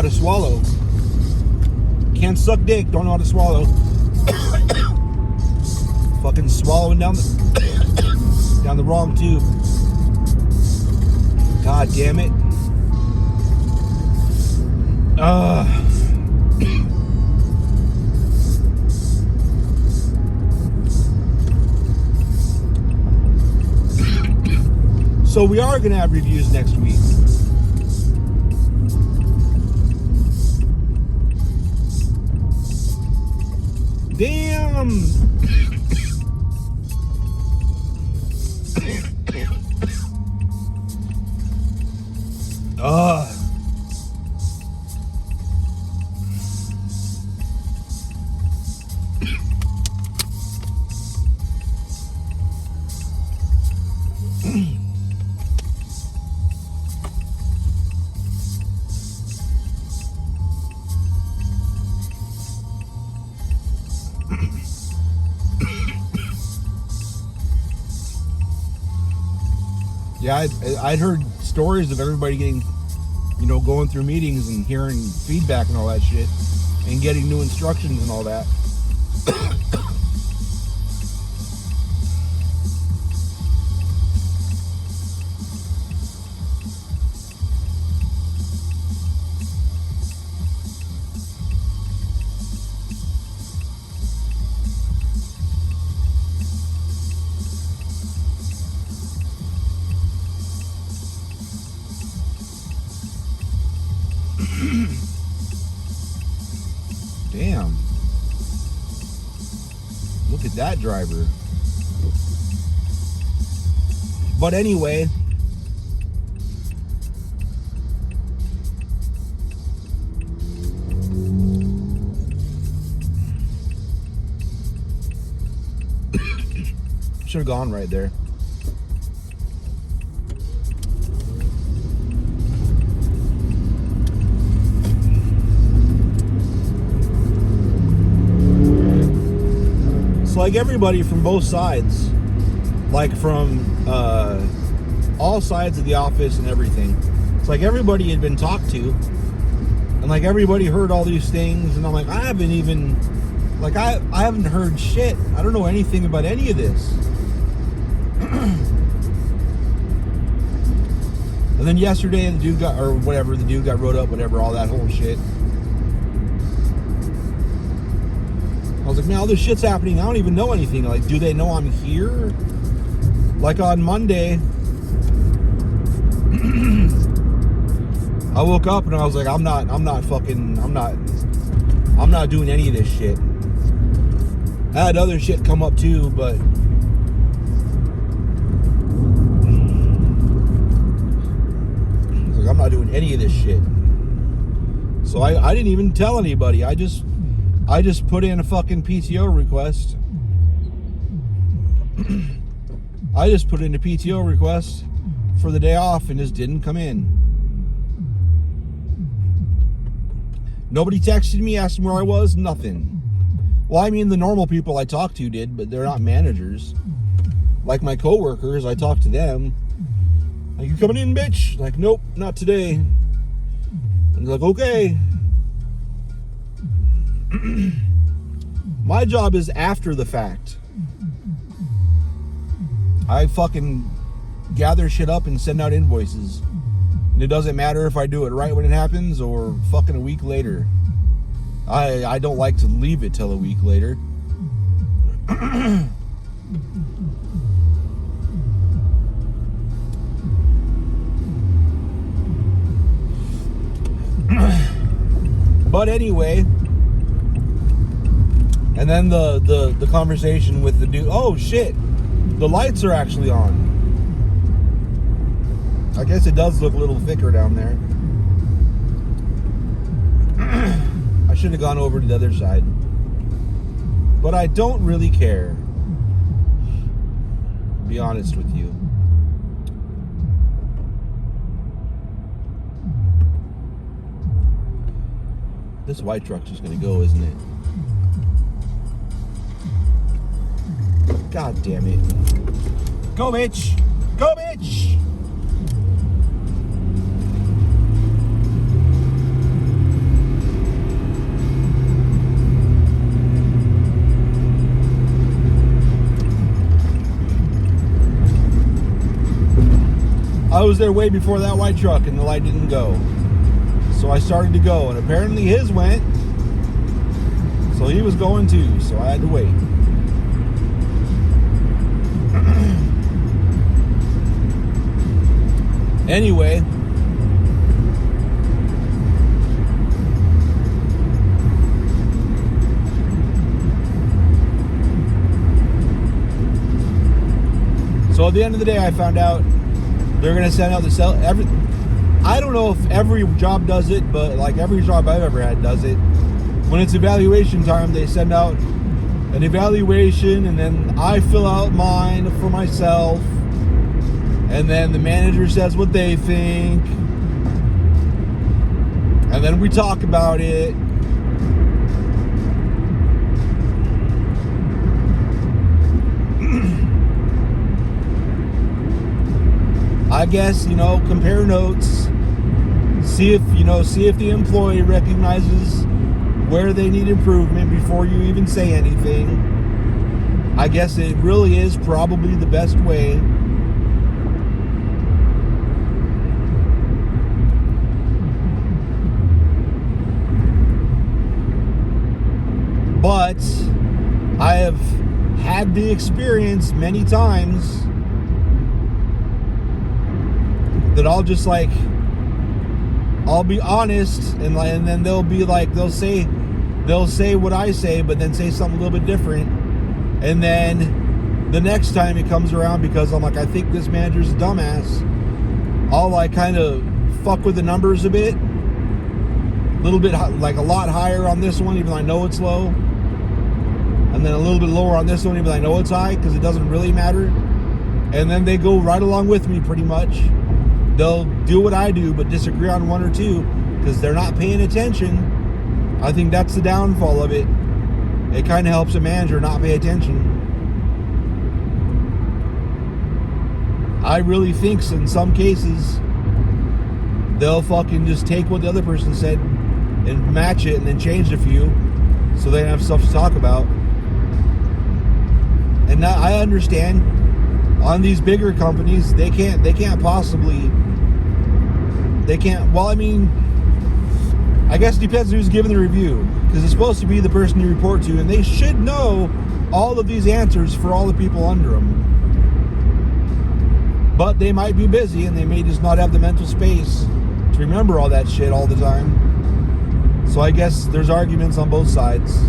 how to swallow. Can't suck dick, don't know how to swallow. Fucking swallowing down the wrong tube. God damn it. So we are going to have reviews next week. Damn. Yeah, I'd heard stories of everybody getting, going through meetings and hearing feedback and all that shit, and getting new instructions and all that. Damn. Look at that driver. But anyway, should have gone right there. It's like everybody from both sides, like from all sides of the office and everything. It's like everybody had been talked to, and like everybody heard all these things, and I'm like, I haven't even, like I haven't heard shit. I don't know anything about any of this. And then yesterday the dude got wrote up, whatever, all that whole shit. I was like, man, all this shit's happening. I don't even know anything. Like, do they know I'm here? Like on Monday, I woke up and I was like, I'm not doing any of this shit. I had other shit come up too, but I was like, I'm not doing any of this shit. So I didn't even tell anybody. I just put in a fucking PTO request. I just put in a PTO request for the day off and just didn't come in. Nobody texted me, asked me where I was, nothing. Well, I mean, the normal people I talk to did, but they're not managers. Like my coworkers, I talk to them. Like, you coming in, bitch? Like, nope, not today. And they're like, okay. My job is after the fact. I fucking gather shit up and send out invoices. And it doesn't matter if I do it right when it happens or fucking a week later. I don't like to leave it till a week later. But anyway, and then the conversation with the dude. Oh shit, the lights are actually on. I guess it does look a little thicker down there. I should have gone over to the other side, but I don't really care, to be honest with you. This white truck's just gonna go, isn't it? God damn it. Go, bitch! Go, bitch! was there way before that white truck, and the light didn't go. So I started to go, and apparently his went. So he was going too, so I had to wait. Anyway, so at the end of the day, I found out they're going to send out the cell. I don't know if every job does it, but like every job I've ever had does it. When it's evaluation time, they send out an evaluation, and then I fill out mine for myself, and then the manager says what they think, and then we talk about it. I guess, compare notes, see if the employee recognizes where they need improvement before you even say anything. I guess it really is probably the best way. But I have had the experience many times that I'll just I'll be honest, and then they'll be like, they'll say what I say, but then say something a little bit different. And then the next time it comes around, because I'm like, I think this manager's a dumbass, I'll kind of fuck with the numbers a bit, a little bit, like a lot higher on this one, even though I know it's low, and then a little bit lower on this one, even though I know it's high, because it doesn't really matter. And then they go right along with me pretty much. They'll do what I do, but disagree on one or two because they're not paying attention. I think that's the downfall of it. It kind of helps a manager not pay attention. I really think in some cases they'll fucking just take what the other person said and match it and then change a few so they have stuff to talk about. And I understand on these bigger companies, they can't possibly, well, I mean, I guess it depends who's giving the review, because it's supposed to be the person you report to, and they should know all of these answers for all the people under them. But they might be busy, and they may just not have the mental space to remember all that shit all the time. So I guess there's arguments on both sides.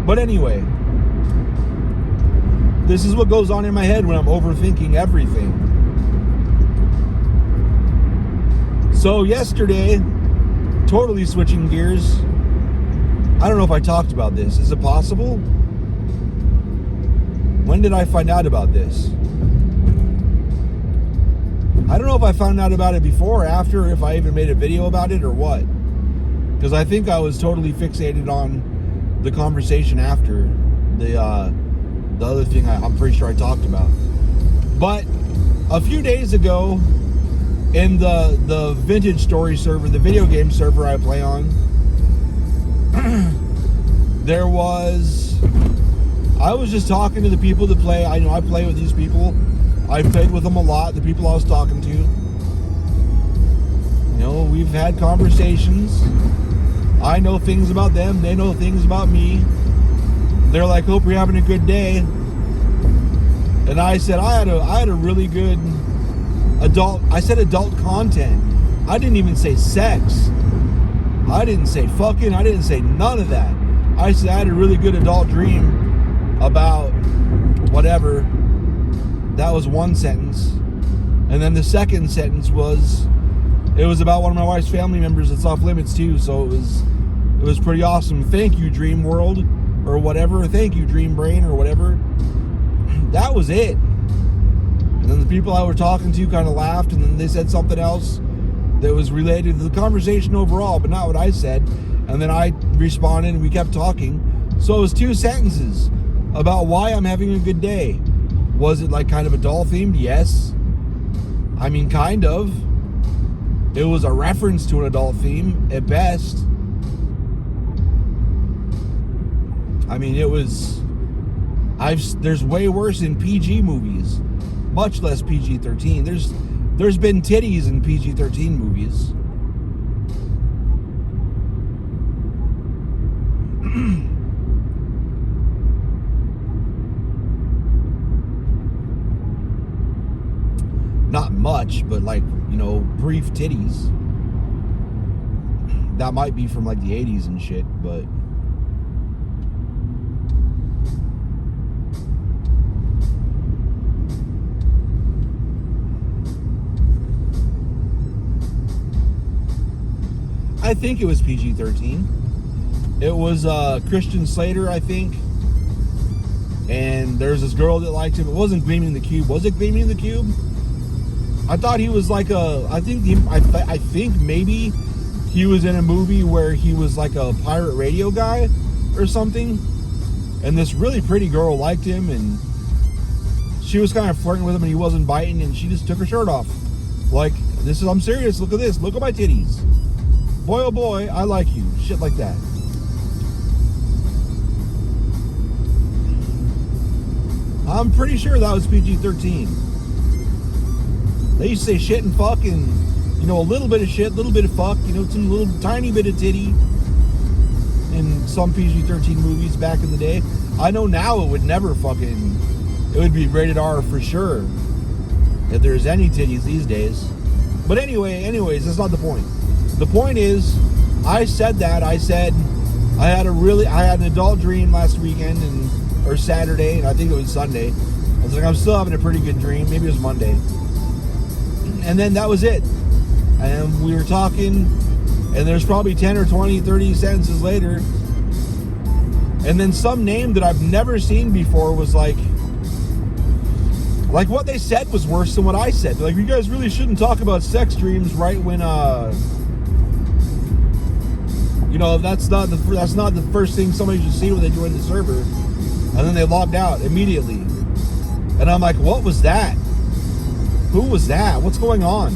But anyway, this is what goes on in my head when I'm overthinking everything. So yesterday, totally switching gears, I don't know if I talked about this. Is it possible? When did I find out about this? I don't know if I found out about it before or after, if I even made a video about it or what. Because I think I was totally fixated on the conversation after the other thing I'm pretty sure I talked about. But a few days ago, in the Vintage Story server, the video game server I play on, I was just talking to the people that play. I play with these people. I've played with them a lot, the people I was talking to. We've had conversations. I know things about them. They know things about me. They're like, hope you're having a good day. And I said, I had a really good adult content. I didn't even say sex. I didn't say fucking. I didn't say none of that. I said I had a really good adult dream about whatever. That was one sentence. And then the second sentence was, it was about one of my wife's family members that's off limits too. So it was pretty awesome. Thank you, Dream World, or whatever. Thank you, Dream Brain, or whatever. That was it. And then the people I were talking to kind of laughed, and then they said something else that was related to the conversation overall, but not what I said. And then I responded, and we kept talking. So it was 2 sentences about why I'm having a good day. Was it kind of adult themed? Yes. I mean, kind of. It was a reference to an adult theme at best. I mean, it was... there's way worse in PG movies. much less PG-13. There's been titties in PG-13 movies. Not much, but like, you know, brief titties. That might be from like the 80s and shit, but I think it was PG-13. It was Christian Slater, I think. And there's this girl that liked him. It wasn't Gleaming the Cube. Was it Gleaming the Cube? I thought he was like I think maybe he was in a movie where he was like a pirate radio guy or something. And this really pretty girl liked him, and she was kind of flirting with him, and he wasn't biting, and she just took her shirt off. Like, I'm serious. Look at this. Look at my titties. Boy, oh boy, I like you. Shit like that. I'm pretty sure that was PG-13. They used to say shit and fuck and, you know, a little bit of shit, a little bit of fuck, you know, some little tiny bit of titty in some PG-13 movies back in the day. I know now it would never it would be rated R for sure if there's any titties these days. But anyways, that's not the point. The point is, I said I had an adult dream last weekend or Saturday, and I think it was Sunday. I was like, I'm still having a pretty good dream. Maybe it was Monday. And then that was it. And we were talking, and there's probably 10 or 20, 30 sentences later, and then some name that I've never seen before was like what they said was worse than what I said. Like, you guys really shouldn't talk about sex dreams right when you know, that's not the first thing somebody should see when they join the server. And then they logged out immediately. And I'm like, what was that? Who was that? What's going on?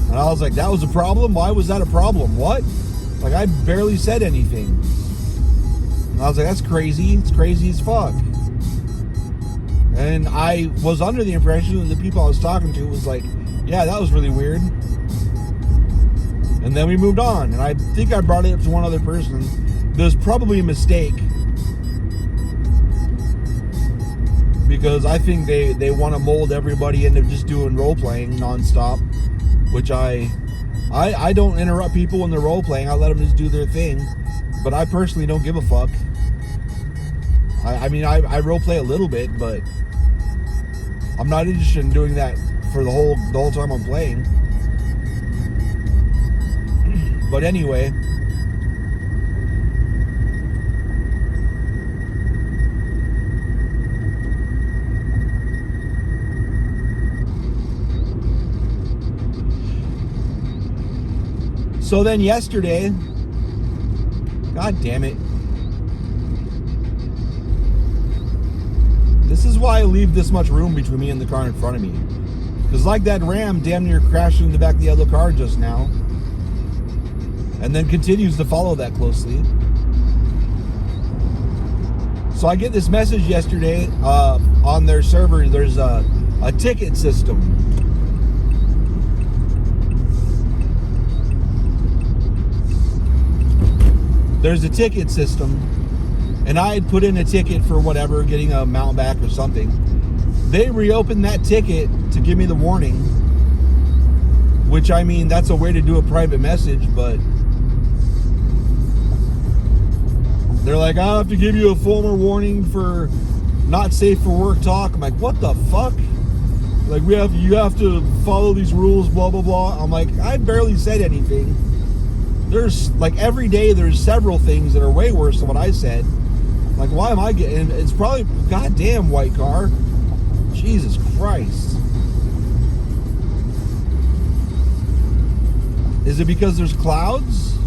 And I was like, that was a problem? Why was that a problem? What? Like, I barely said anything. And I was like, that's crazy. It's crazy as fuck. And I was under the impression that the people I was talking to was like, yeah, that was really weird. And then we moved on. And I think I brought it up to one other person. There's probably a mistake. Because I think they want to mold everybody into just doing role-playing nonstop. Which I don't interrupt people when they're role-playing. I let them just do their thing. But I personally don't give a fuck. I mean, I role-play a little bit, but I'm not interested in doing that for the whole time I'm playing. But anyway, so then yesterday, god damn it, this is why I leave this much room between me and the car in front of me, because like that Ram damn near crashed into the back of the other car just now. And then continues to follow that closely. So I get this message yesterday on their server. There's a ticket system. There's a ticket system. And I had put in a ticket for whatever, getting a mount back or something. They reopened that ticket to give me the warning. Which, I mean, that's a way to do a private message, but they're like, I'll have to give you a formal warning for not safe for work talk. I'm like, what the fuck? Like, you have to follow these rules, blah, blah, blah. I'm like, I barely said anything. There's, like, every day there's several things that are way worse than what I said. Like, why am I getting... It's probably... Goddamn, white car. Jesus Christ. Is it because there's clouds?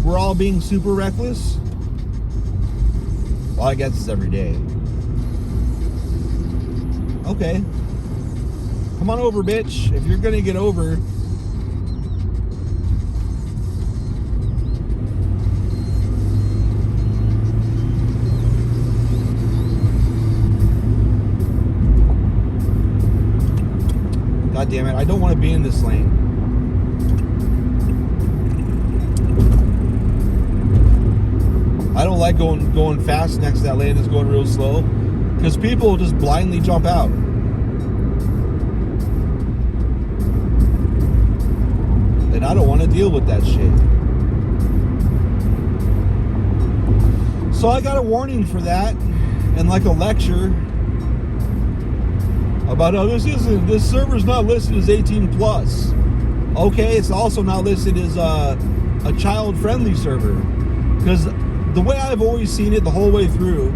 We're all being super reckless? Well, I guess it's every day. Okay. Come on over, bitch. If you're gonna get over... God damn it, I don't want to be in this lane. I don't like going fast next to that lane that's going real slow, because people will just blindly jump out. And I don't want to deal with that shit. So I got a warning for that, and like a lecture about, oh, this server's not listed as 18 plus. Okay, it's also not listed as a child-friendly server, because the way I've always seen it the whole way through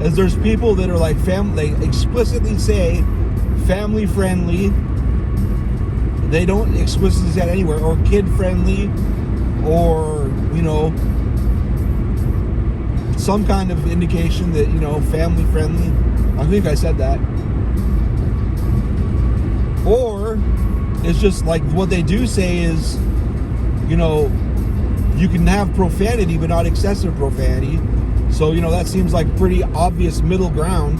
is there's people that are like they explicitly say family friendly. They don't explicitly say it anywhere, or kid friendly, or, you know, some kind of indication that, you know, family friendly. I think I said that. Or it's just like what they do say is, you know, you can have profanity but not excessive profanity. So, you know, that seems like pretty obvious middle ground.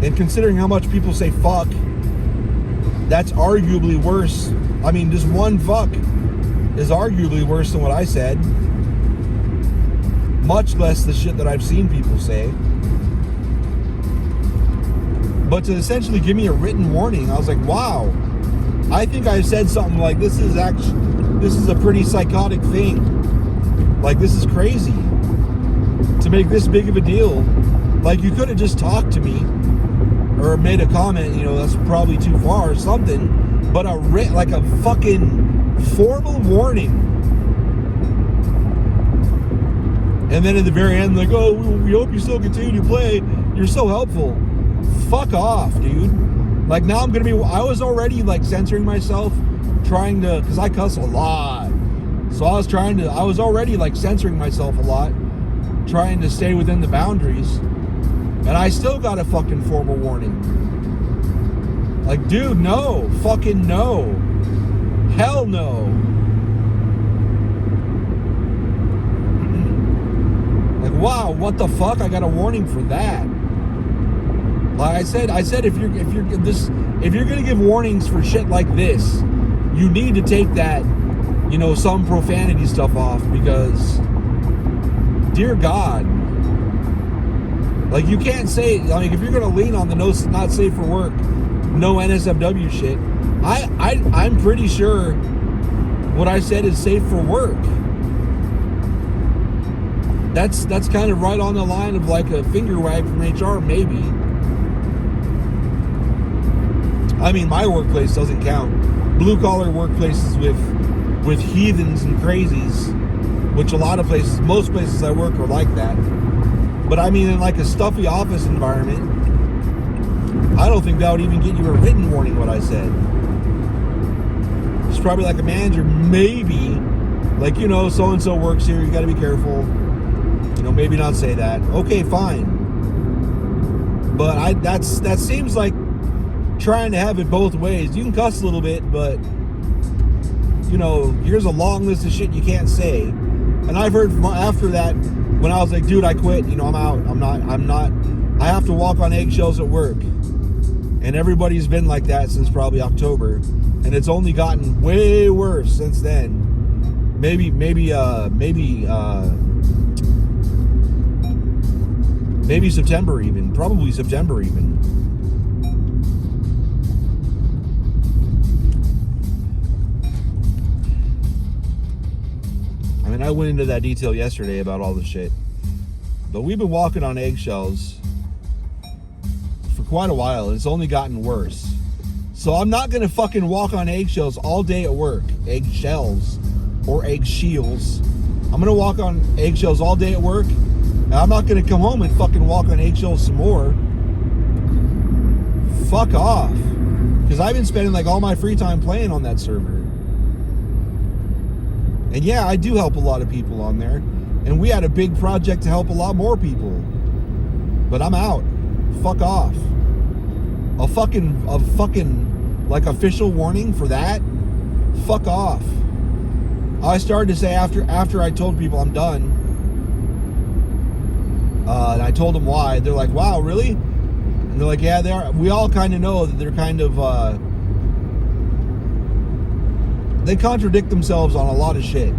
And considering how much people say fuck, that's arguably worse. I mean, just one fuck is arguably worse than what I said. Much less the shit that I've seen people say. But to essentially give me a written warning, I was like, wow. I think I said something like, this is a pretty psychotic thing. Like, this is crazy to make this big of a deal. Like, you could have just talked to me or made a comment, you know, that's probably too far or something, but like a fucking formal warning. And then at the very end, like, oh, we hope you still continue to play. You're so helpful. Fuck off, dude. Like, now I'm gonna be, I was already like censoring myself, trying to, because I cuss a lot. So I was already like censoring myself a lot, trying to stay within the boundaries. And I still got a fucking formal warning. Like, dude, no. Fucking no. Hell no. Like, wow, what the fuck? I got a warning for that. Like I said, if you're gonna give warnings for shit like this, you need to take that, you know, some profanity stuff off, because, dear God, like, you can't say, like, if you're gonna lean on the not safe for work, no NSFW shit, I'm pretty sure what I said is safe for work. That's kind of right on the line of like a finger wag from HR, maybe. I mean, my workplace doesn't count. Blue collar workplaces with heathens and crazies, which most places I work are like that. But I mean, in like a stuffy office environment, I don't think that would even get you a written warning what I said. It's probably like a manager, maybe, like, you know, so-and-so works here, you gotta be careful. You know, maybe not say that. Okay, fine. But that seems like trying to have it both ways. You can cuss a little bit, but, you know, here's a long list of shit you can't say. And I've heard after that, when I was like, dude, I quit, you know, I'm out. I have to walk on eggshells at work. And everybody's been like that since probably October. And it's only gotten way worse since then. Maybe September even. Probably September even. I mean, I went into that detail yesterday about all the shit. But we've been walking on eggshells for quite a while, and it's only gotten worse. So I'm not going to fucking walk on eggshells all day at work. Eggshells. Or eggsheels. I'm going to walk on eggshells all day at work. And I'm not going to come home and fucking walk on eggshells some more. Fuck off. Because I've been spending like all my free time playing on that server. And yeah, I do help a lot of people on there. And we had a big project to help a lot more people. But I'm out. Fuck off. A fucking like official warning for that? Fuck off. I started to say after I told people I'm done, and I told them why, they're like, wow, really? And they're like, yeah, they are. We all kind of know that they're kind of they contradict themselves on a lot of shit.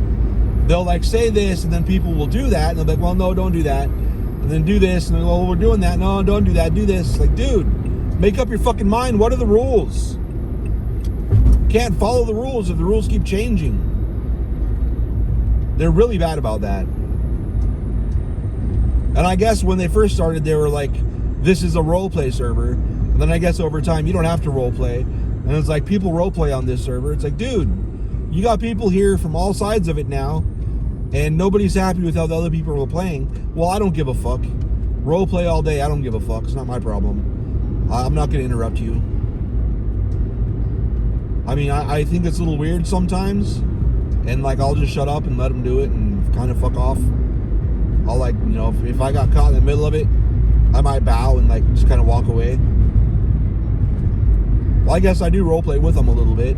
They'll like say this, and then people will do that, and they'll be like, well, no, don't do that. And then do this, and then, well, we're doing that. No, don't do that. Do this. Like, dude, make up your fucking mind. What are the rules? You can't follow the rules if the rules keep changing. They're really bad about that. And I guess when they first started, they were like, this is a roleplay server. And then I guess over time, you don't have to roleplay. And it's like, people roleplay on this server. It's like, dude, you got people here from all sides of it now, and nobody's happy with how the other people are playing. Well, I don't give a fuck. Roleplay all day, I don't give a fuck. It's not my problem. I'm not going to interrupt you. I mean, I think it's a little weird sometimes, and like, I'll just shut up and let them do it and kind of fuck off. I'll like, you know, if I got caught in the middle of it, I might bow and like just kind of walk away. Well, I guess I do roleplay with them a little bit.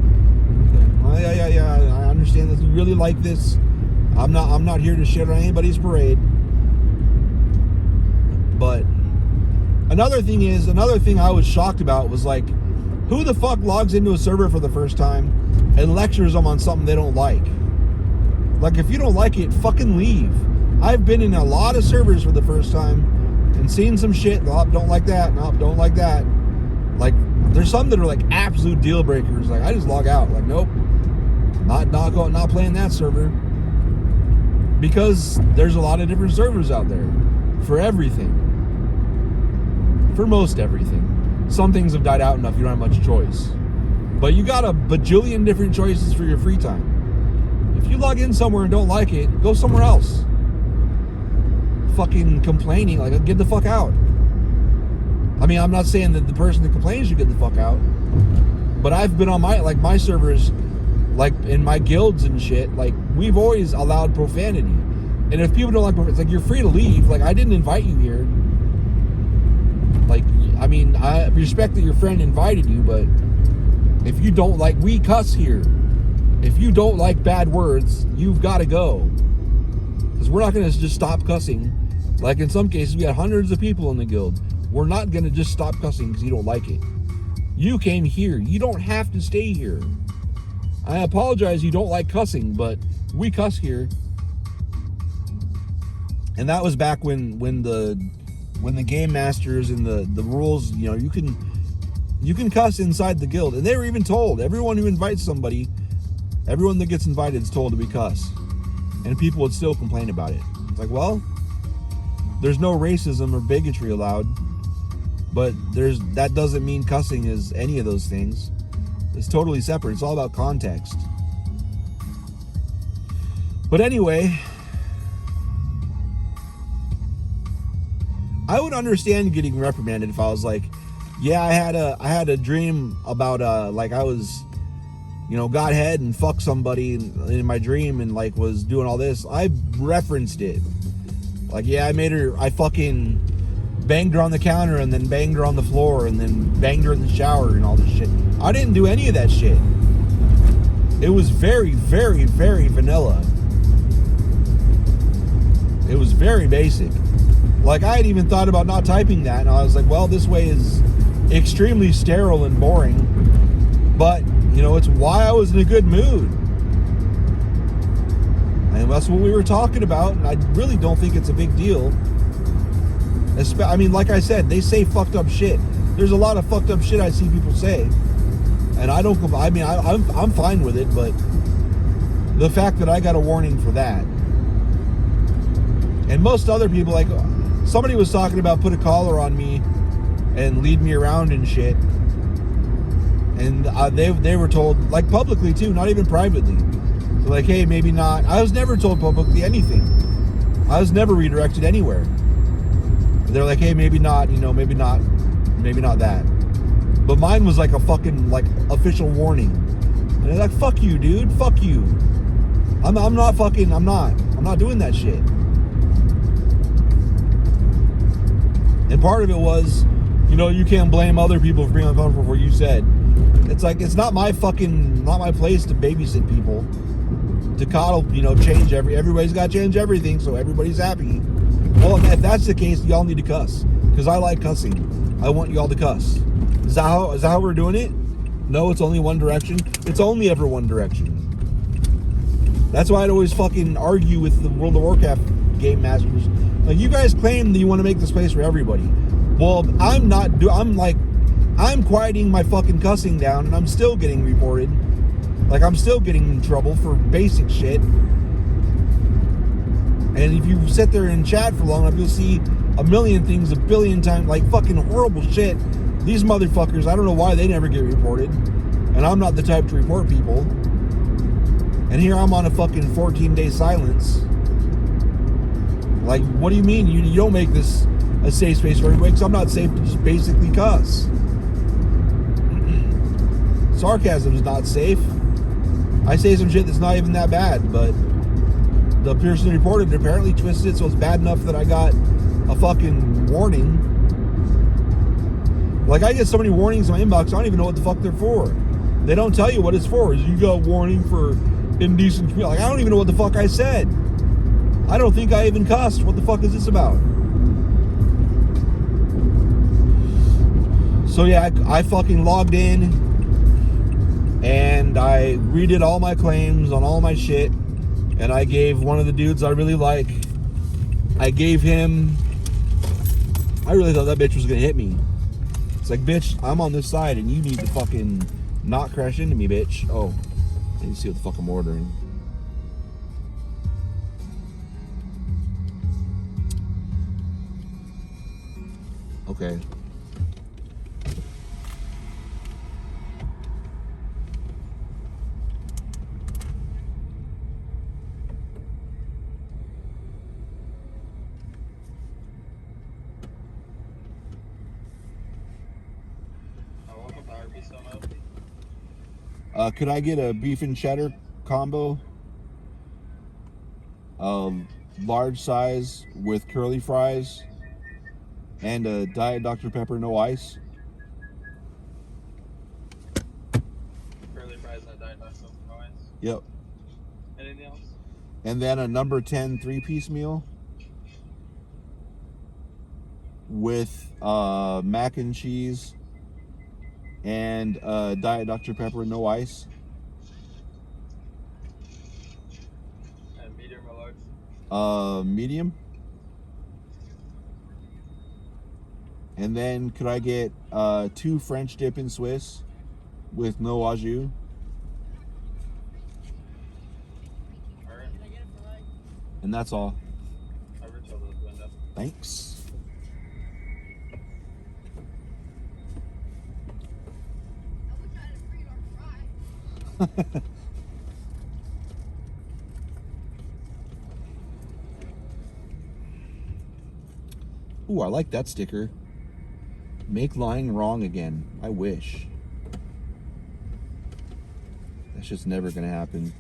Yeah, I understand that you really like this. I'm not here to shit on anybody's parade. But another thing I was shocked about was like, who the fuck logs into a server for the first time and lectures them on something they don't like? Like, if you don't like it, fucking leave. I've been in a lot of servers for the first time and seen some shit. Nope, don't like that. Nope, don't like that. Like, there's some that are like absolute deal breakers. Like, I just log out. Like, nope, not playing that server. Because there's a lot of different servers out there for everything. For most everything. Some things have died out enough you don't have much choice. But you got a bajillion different choices for your free time. If you log in somewhere and don't like it, go somewhere else. Fucking complaining, like, get the fuck out. I mean, I'm not saying that the person that complains should get the fuck out, but I've been on my servers, like in my guilds and shit, like, we've always allowed profanity. And if people don't like profanity, it's like, you're free to leave. Like, I didn't invite you here. Like, I mean, I respect that your friend invited you, but if you don't like, we cuss here. If you don't like bad words, you've got to go. Because we're not going to just stop cussing. Like, in some cases, we had hundreds of people in the guild. We're not going to just stop cussing because you don't like it. You came here. You don't have to stay here. I apologize you don't like cussing, but we cuss here. And that was back when the game masters and the rules, you know, you can cuss inside the guild. And they were even told, everyone who invites somebody, everyone that gets invited is told to be cuss. And people would still complain about it. It's like, well, there's no racism or bigotry allowed, but that doesn't mean cussing is any of those things. It's totally separate. It's all about context. But anyway, I would understand getting reprimanded if I was like, yeah, I had a dream about like I was, you know, got head and fucked somebody in my dream and like was doing all this. I referenced it. Like, yeah, I fucking banged her on the counter and then banged her on the floor and then banged her in the shower and all this shit. I didn't do any of that shit. It was very, very, very vanilla. It was very basic. Like, I had even thought about not typing that, and I was like, well, this way is extremely sterile and boring. But, you know, it's why I was in a good mood. And that's what we were talking about, and I really don't think it's a big deal. I mean, like I said, they say fucked up shit. There's a lot of fucked up shit I see people say. And I don't, I mean, I'm fine with it, but the fact that I got a warning for that. And most other people, like, somebody was talking about put a collar on me and lead me around and shit. And they were told, like, publicly too, not even privately. They're like, hey, maybe not. I was never told publicly anything. I was never redirected anywhere. They're like, hey, maybe not, you know, maybe not that. But mine was like a fucking, like, official warning. And they're like, fuck you, dude, fuck you. I'm not doing that shit. And part of it was, you know, you can't blame other people for being uncomfortable for what you said. It's like, it's not my place to babysit people, to coddle, you know, change everybody's got to change everything so everybody's happy. Well, if that's the case, y'all need to cuss, because I like cussing. I want y'all to cuss. Is that how we're doing it? No, it's only one direction. It's only ever one direction. That's why I'd always fucking argue with the World of Warcraft game masters. Like, you guys claim that you want to make this place for everybody. Well, I'm quieting my fucking cussing down, and I'm still getting reported. Like, I'm still getting in trouble for basic shit. And if you sit there and chat for long enough, you'll see a million things a billion times, like fucking horrible shit. These motherfuckers, I don't know why they never get reported. And I'm not the type to report people. And here I'm on a fucking 14-day silence. Like, what do you mean? You don't make this a safe space for everybody? Because I'm not safe to just basically cuss. Sarcasm is not safe. I say some shit that's not even that bad, but the person reported apparently twisted it so it's bad enough that I got a fucking warning. Like, I get so many warnings in my inbox, I don't even know what the fuck they're for. They don't tell you what it's for. You got warning for indecent community. Like, I don't even know what the fuck I said. I don't think I even cussed. What the fuck is this about? So yeah, I fucking logged in and I redid all my claims on all my shit, and I gave one of the dudes I really like, I gave him, I really thought that bitch was gonna hit me. It's like, bitch, I'm on this side and you need to fucking not crash into me, bitch. Oh, I need to see what the fuck I'm ordering. Okay. Could I get a beef and cheddar combo? Large size with curly fries and a Diet Dr. Pepper, no ice. Curly fries and a Diet Dr. Pepper, no ice? Yep. Anything else? And then a number 10 3-piece meal with mac and cheese and Diet Dr. Pepper, no ice. And medium or large? Medium. And then could I get 2 French dip in Swiss with no au jus? Alright. And that's all. I retail those window. Thanks. Ooh, I like that sticker. Make lying wrong again. I wish. That's just never gonna happen.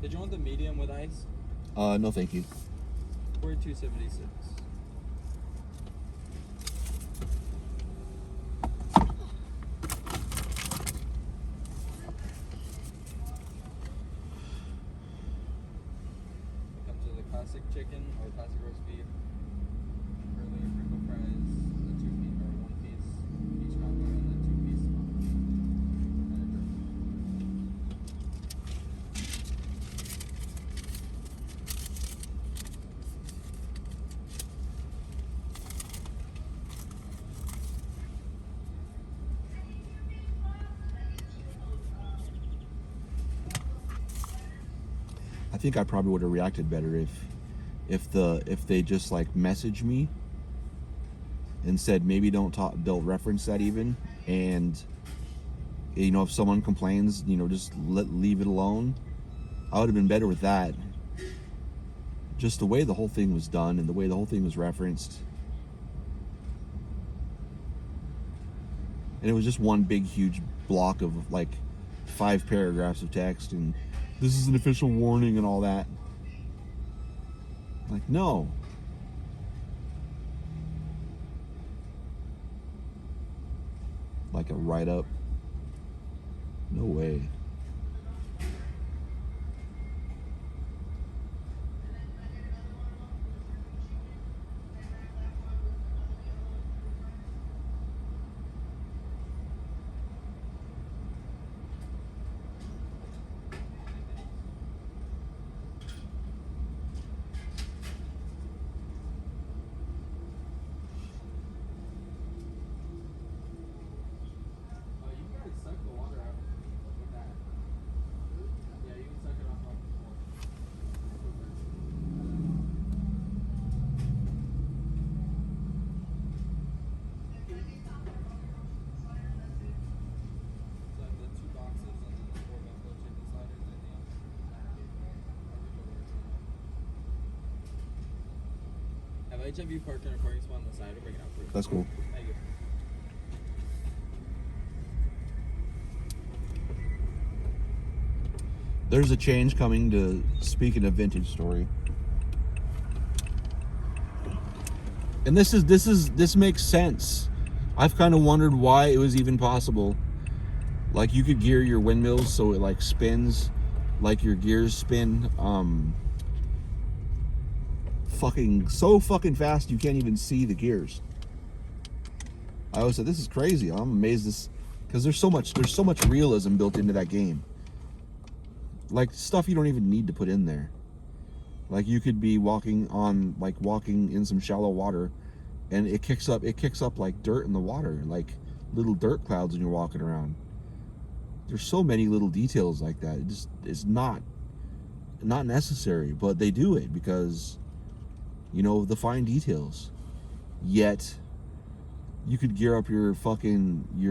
Did you want the medium with ice? No thank you. We're $2.76. Classic chicken or classic roast beef, curly crinkle fries, the 2-piece or 1-piece each combo, and then 2-piece I think I probably would have reacted better if they just like messaged me and said maybe don't reference that even, and you know, if someone complains, you know, just leave it alone. I would have been better with that. Just the way the whole thing was done and the way the whole thing was referenced, and it was just one big huge block of like 5 paragraphs of text, and this is an official warning and all that. Like, no. Like a write-up. No way. each of you park in a parking spot on the side or bring it out for you. That's cool. Thank you. There's a change coming to, speaking of vintage story. And this makes sense. I've kind of wondered why it was even possible. Like, you could gear your windmills so it like spins like your gears spin so fucking fast you can't even see the gears. I always said, this is crazy. I'm amazed this, because there's so much realism built into that game. Like, stuff you don't even need to put in there. Like, you could be walking in some shallow water, and it kicks up like dirt in the water, like little dirt clouds when you're walking around. There's so many little details like that. It just is not necessary, but they do it because, you know, the fine details. Yet you could gear up your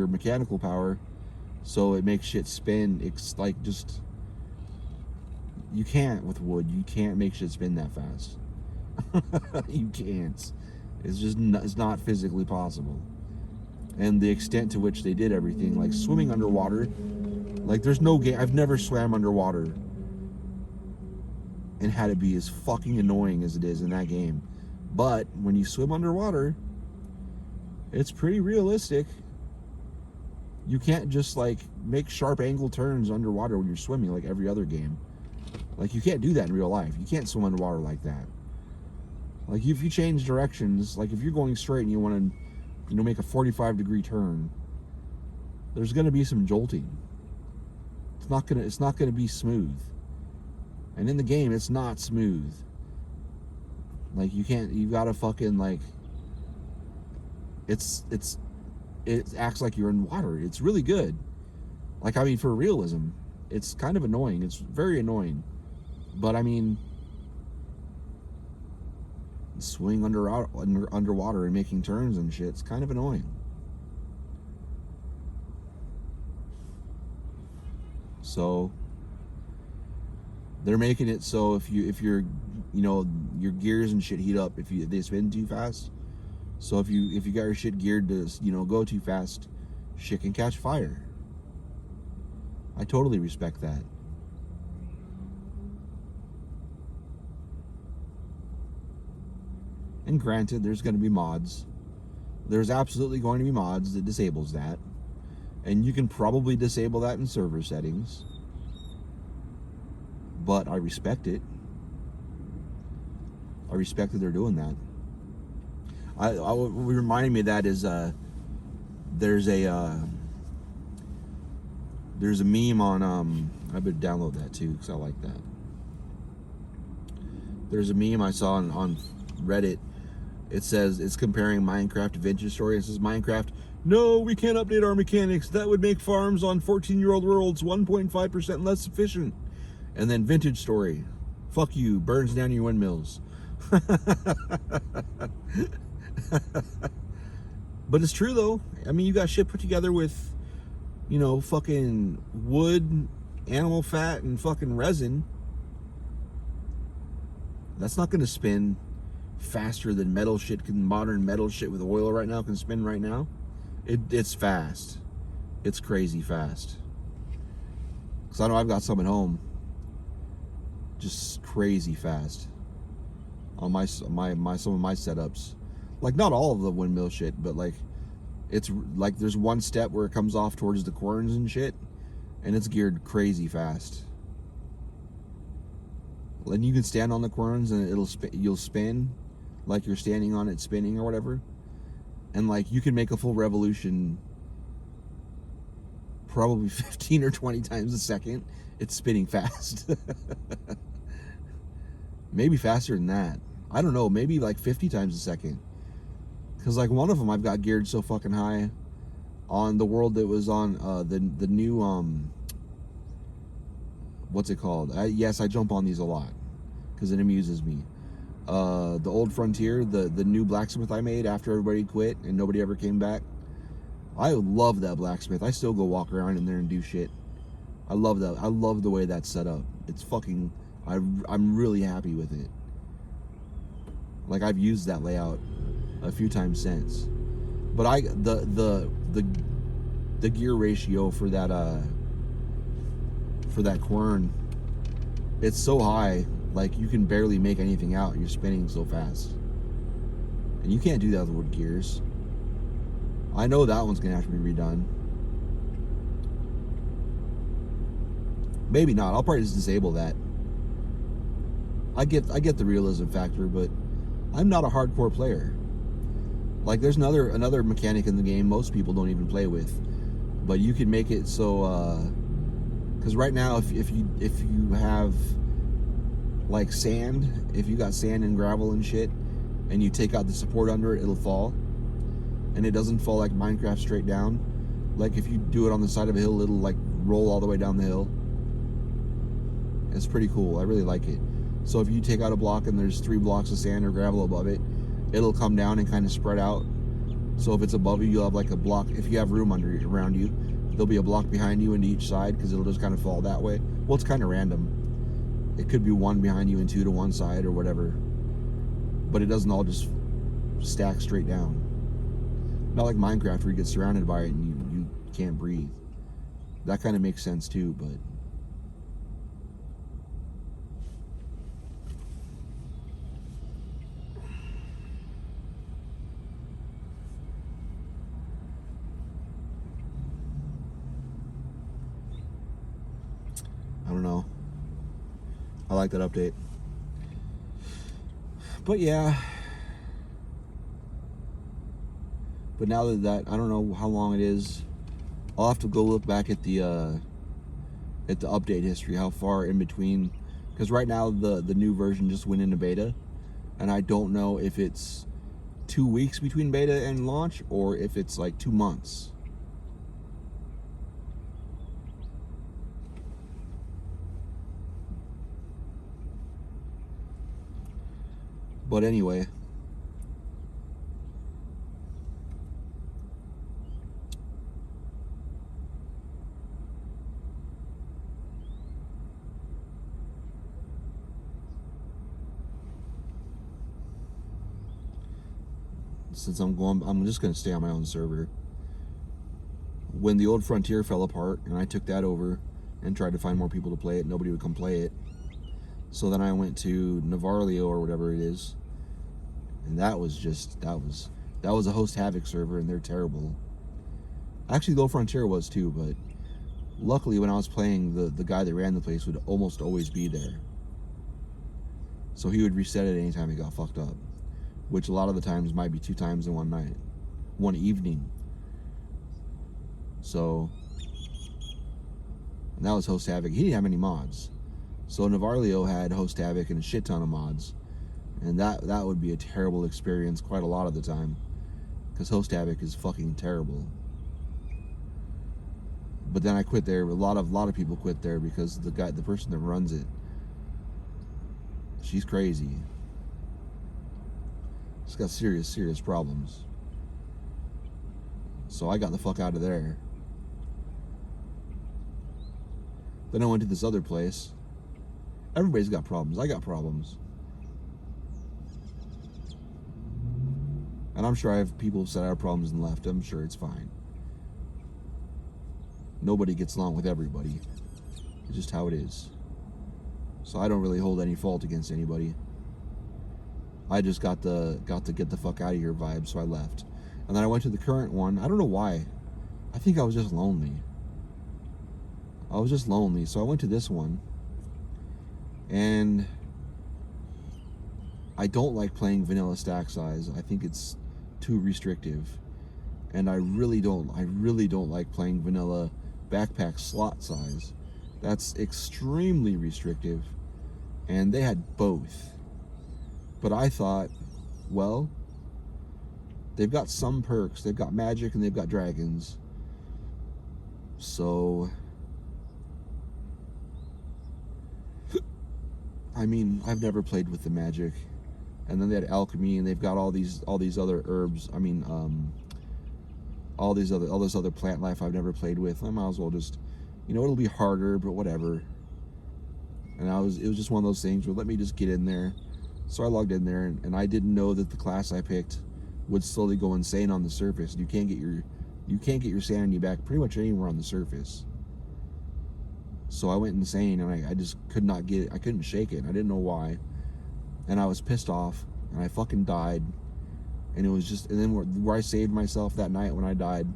mechanical power so it makes shit spin. It's like, just, you can't with wood. You can't make shit spin that fast. You can't. It's not physically possible. And the extent to which they did everything, like swimming underwater, like there's no game. I've never swam underwater and had it be as fucking annoying as it is in that game. But when you swim underwater, it's pretty realistic. You can't just like make sharp angle turns underwater when you're swimming like every other game. Like, you can't do that in real life. You can't swim underwater like that. Like, if you change directions, like if you're going straight and you want to, you know, make a 45-degree turn, there's going to be some jolting. It's not gonna be smooth. And in the game, it's not smooth. Like, you gotta fucking, like, it acts like you're in water. It's really good. Like, I mean, for realism, it's kind of annoying. It's very annoying. But I mean, swimming underwater and making turns and shit, it's kind of annoying. So they're making it so if you're, you know, your gears and shit heat up if they spin too fast. So if you got your shit geared to, you know, go too fast, shit can catch fire. I totally respect that. And granted, there's going to be mods. There's absolutely going to be mods that disables that. And you can probably disable that in server settings. But I respect it. I respect that they're doing that. What reminded me of that is there's a meme on I better download that too because I like that. There's a meme I saw on Reddit. It says it's comparing Minecraft to Vintage Story. It says Minecraft, no, we can't update our mechanics. That would make farms on 14-year-old worlds 1.5% less efficient. And then Vintage Story, fuck you, burns down your windmills. But it's true though. I mean, you got shit put together with, you know, fucking wood, animal fat, and fucking resin. That's not gonna spin faster than metal shit can. Modern metal shit with oil right now can spin right now. It's fast. It's crazy fast. Cause I know I've got some at home. Just crazy fast. On some of my setups. Like, not all of the windmill shit, but like, it's like there's one step where it comes off towards the querns and shit, and it's geared crazy fast. And you can stand on the querns and you'll spin like you're standing on it spinning or whatever, and like you can make a full revolution probably 15 or 20 times a second. It's spinning fast. Maybe faster than that. I don't know, maybe like 50 times a second. Because like one of them I've got geared so fucking high on the world that was on the new what's it called? Yes, I jump on these a lot because it amuses me. The old Frontier, the new blacksmith I made after everybody quit and nobody ever came back. I love that blacksmith. I still go walk around in there and do shit. I love that. I love the way that's set up. It's fucking, I'm really happy with it. Like I've used that layout a few times since. But the gear ratio for that quern, it's so high, like you can barely make anything out. You're spinning so fast. And you can't do that with wood gears. I know that one's gonna have to be redone. Maybe not. I'll probably just disable that. I get the realism factor, but I'm not a hardcore player. Like there's another mechanic in the game most people don't even play with, but you can make it so because right now if you have like sand, if you got sand and gravel and shit, and you take out the support under it, it'll fall, and it doesn't fall like Minecraft straight down. Like if you do it on the side of a hill, it'll like roll all the way down the hill. It's pretty cool. I really like it. So if you take out a block and there's 3 blocks of sand or gravel above it, it'll come down and kind of spread out. So if it's above you, you'll have like a block. If you have room around you, there'll be a block behind you and to each side, because it'll just kind of fall that way. Well, it's kind of random. It could be 1 behind you and 2 to one side or whatever. But it doesn't all just stack straight down. Not like Minecraft where you get surrounded by it and you can't breathe. That kind of makes sense too, but I don't know. I like that update. But yeah. But now that I don't know how long it is, I'll have to go look back at the update history, how far in between, because right now the new version just went into beta, and I don't know if it's 2 weeks between beta and launch or if it's like 2 months. But anyway, since I'm just going to stay on my own server. When the old Frontier fell apart and I took that over and tried to find more people to play it, nobody would come play it. So then I went to Navarlio or whatever it is, and that was a Host Havoc server, and they're terrible. Actually, the old Frontier was too, but luckily when I was playing, the guy that ran the place would almost always be there. So he would reset it anytime he got fucked up, which a lot of the times might be 2 times in one night, one evening. So, and that was Host Havoc. He didn't have any mods. So Navarlio had Host Havoc and a shit ton of mods, and that would be a terrible experience quite a lot of the time, because Host Havoc is fucking terrible. But then I quit there. A lot of people quit there because the person that runs it, she's crazy. She's got serious problems. So I got the fuck out of there. Then I went to this other place. Everybody's got problems. I got problems. And I'm sure I have people who said I have problems and left. I'm sure it's fine. Nobody gets along with everybody. It's just how it is. So I don't really hold any fault against anybody. I just got to get the fuck out of here vibe, so I left. And then I went to the current one. I don't know why. I think I was just lonely. So I went to this one. And I don't like playing vanilla stack size. I think it's too restrictive. And I really don't like playing vanilla backpack slot size. That's extremely restrictive. And they had both. But I thought, well, they've got some perks. They've got magic and they've got dragons. So, I mean, I've never played with the magic. And then they had alchemy, and they've got all these other herbs. I mean, all this other plant life I've never played with. I might as well just, it'll be harder, but whatever. And it was just one of those things where let me just get in there, So I logged in there, and I didn't know that the class I picked would slowly go insane on the surface. You can't get your sanity back pretty much anywhere on the surface. So I went insane, and I just could not get it. I couldn't shake it. I didn't know why, and I was pissed off, and I fucking died. And it was just, and then where I saved myself that night when I died,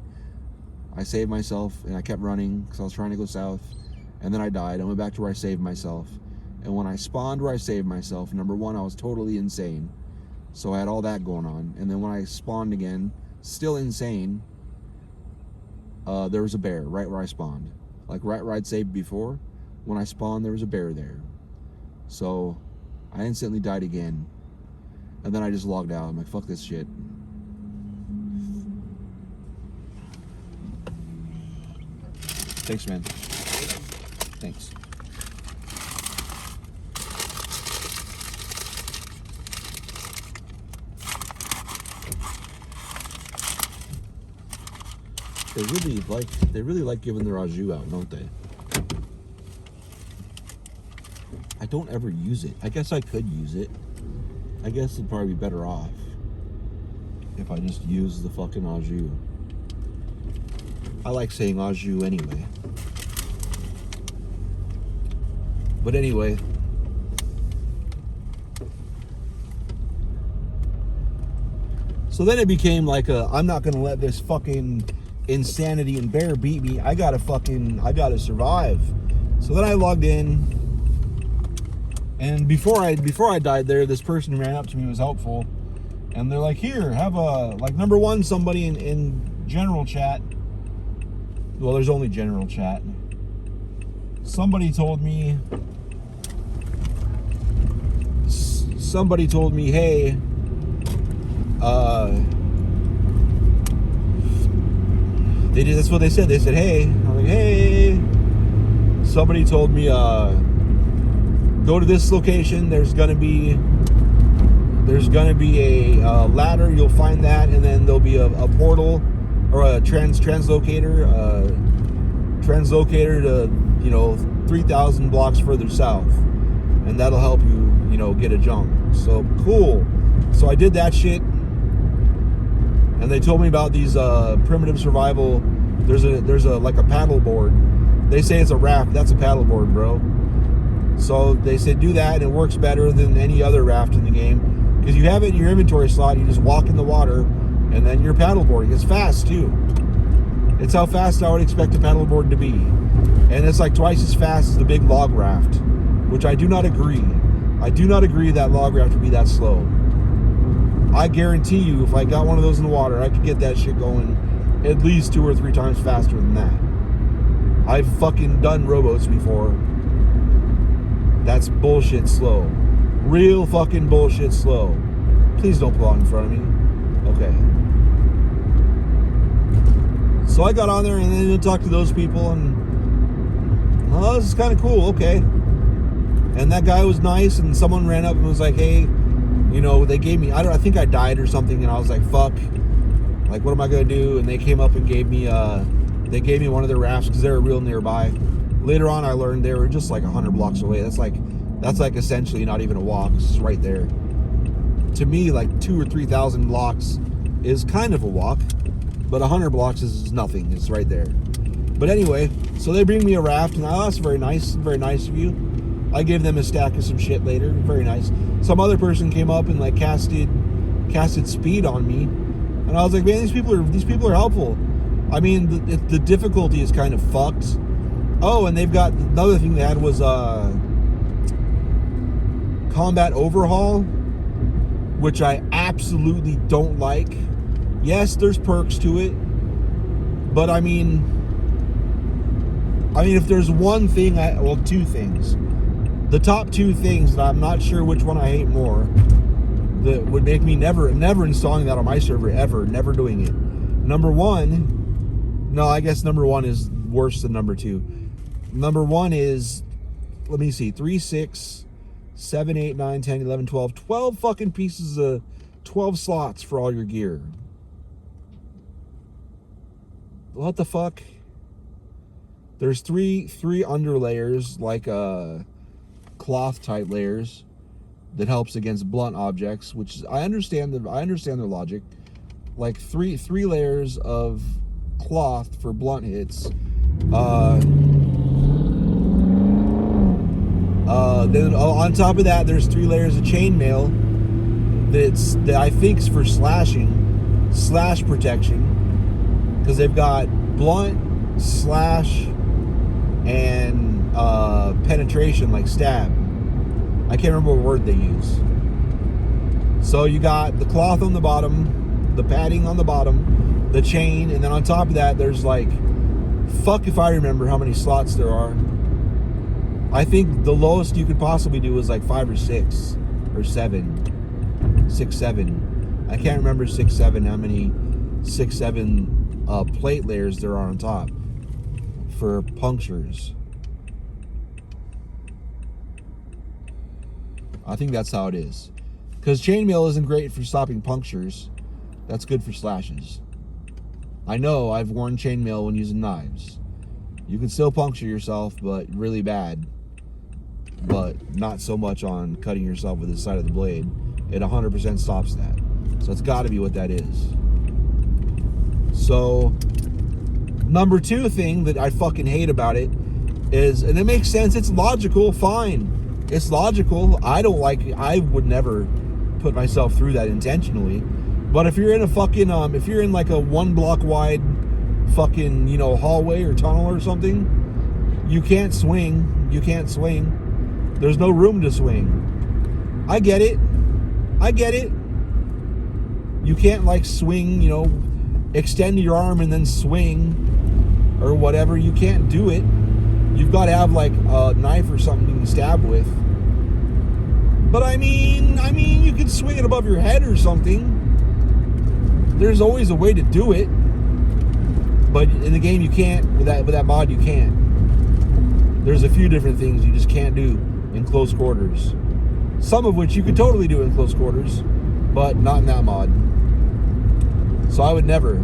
I saved myself, and I kept running because I was trying to go south, and then I died. I went back to where I saved myself. And when I spawned where I saved myself, number one, I was totally insane. So I had all that going on. And then when I spawned again, still insane, there was a bear right where I spawned. Like right where I'd saved before, when I spawned, there was a bear there. So I instantly died again. And then I just logged out. I'm like, fuck this shit. Thanks, man. Thanks. They really like giving their au jus out, don't they? I don't ever use it. I guess I could use it. I guess it'd probably be better off if I just use the fucking au jus. I like saying au jus anyway. But anyway, so then it became like I'm not gonna let this fucking insanity and bear beat me. I gotta survive. So then I logged in, and before I died there, this person ran up to me, was helpful, and they're like, here, have a, like, number one, somebody in general chat, well, there's only general chat, somebody told me, hey, that's what they said. They said, hey. I'm like, hey. Somebody told me, go to this location. There's gonna be a ladder. You'll find that, and then there'll be a portal or a translocator to 3,000 blocks further south, and that'll help you get a jump. So cool. So I did that shit. And they told me about these primitive survival. There's a like a paddle board. They say it's a raft. That's a paddle board, bro. So they said do that, and it works better than any other raft in the game because you have it in your inventory slot. You just walk in the water, and then you're paddleboarding. It's fast too. It's how fast I would expect a paddleboard to be, and it's like twice as fast as the big log raft, which I do not agree. I do not agree that log raft would be that slow. I guarantee you, if I got one of those in the water, I could get that shit going at least 2 or 3 times faster than that. I've fucking done rowboats before. That's bullshit slow. Real fucking bullshit slow. Please don't pull out in front of me. Okay. So I got on there and then talked to those people, and oh, this is kind of cool. Okay. And that guy was nice, and someone ran up and was like, hey, they gave me, I think I died or something, and I was like, fuck, like, what am I gonna do? And they came up and gave me one of their rafts because they were real nearby. Later on, I learned they were just like 100 blocks away. That's like essentially not even a walk. It's right there. To me, like 2,000 or 3,000 blocks is kind of a walk, but 100 blocks is nothing. It's right there. But anyway, so they bring me a raft, and that's very nice of you. I gave them a stack of some shit later. Very nice. Some other person came up and like casted speed on me, and I was like, man, these people are helpful. I mean, the difficulty is kind of fucked. Oh, and they've got another thing they had was combat overhaul, which I absolutely don't like. Yes, there's perks to it, but I mean, if there's one thing, two things. The top 2 things that I'm not sure which one I hate more, that would make me never installing that on my server ever, never doing it. Number 1, no, I guess number 1 is worse than number 2. Number 1 is, let me see, 3, 6, 7, 8, 9, 10, 11, 12. 12 fucking pieces of 12 slots for all your gear. What the fuck? There's three under layers, like cloth type layers, that helps against blunt objects, which I understand their logic. Like three layers of cloth for blunt hits. Then on top of that, there's 3 layers of chainmail that I think is for slash protection, because they've got blunt, slash, and penetration, like stab. I can't remember what word they use. So you got the cloth on the bottom, the padding on the bottom, the chain, and then on top of that, there's like, fuck if I remember how many slots there are. I think the lowest you could possibly do is like 5 or 6 or 7, 6, 7. I can't remember 6, 7, how many 6, 7 plate layers there are on top for punctures. I think that's how it is. Because chainmail isn't great for stopping punctures. That's good for slashes. I know, I've worn chainmail when using knives. You can still puncture yourself, but really bad. But not so much on cutting yourself with the side of the blade. It 100% stops that. So it's got to be what that is. So, number 2 thing that I fucking hate about it is, and it makes sense, it's logical, fine. It's logical. I would never put myself through that intentionally. But if you're in a fucking, if you're in like a 1 block wide fucking, hallway or tunnel or something, you can't swing. You can't swing. There's no room to swing. I get it. You can't like swing, extend your arm and then swing or whatever. You can't do it. You've got to have like a knife or something you can stab with. But I mean, you can swing it above your head or something. There's always a way to do it. But in the game, you can't. With that mod, you can't. There's a few different things you just can't do in close quarters. Some of which you could totally do in close quarters, but not in that mod. So I would never.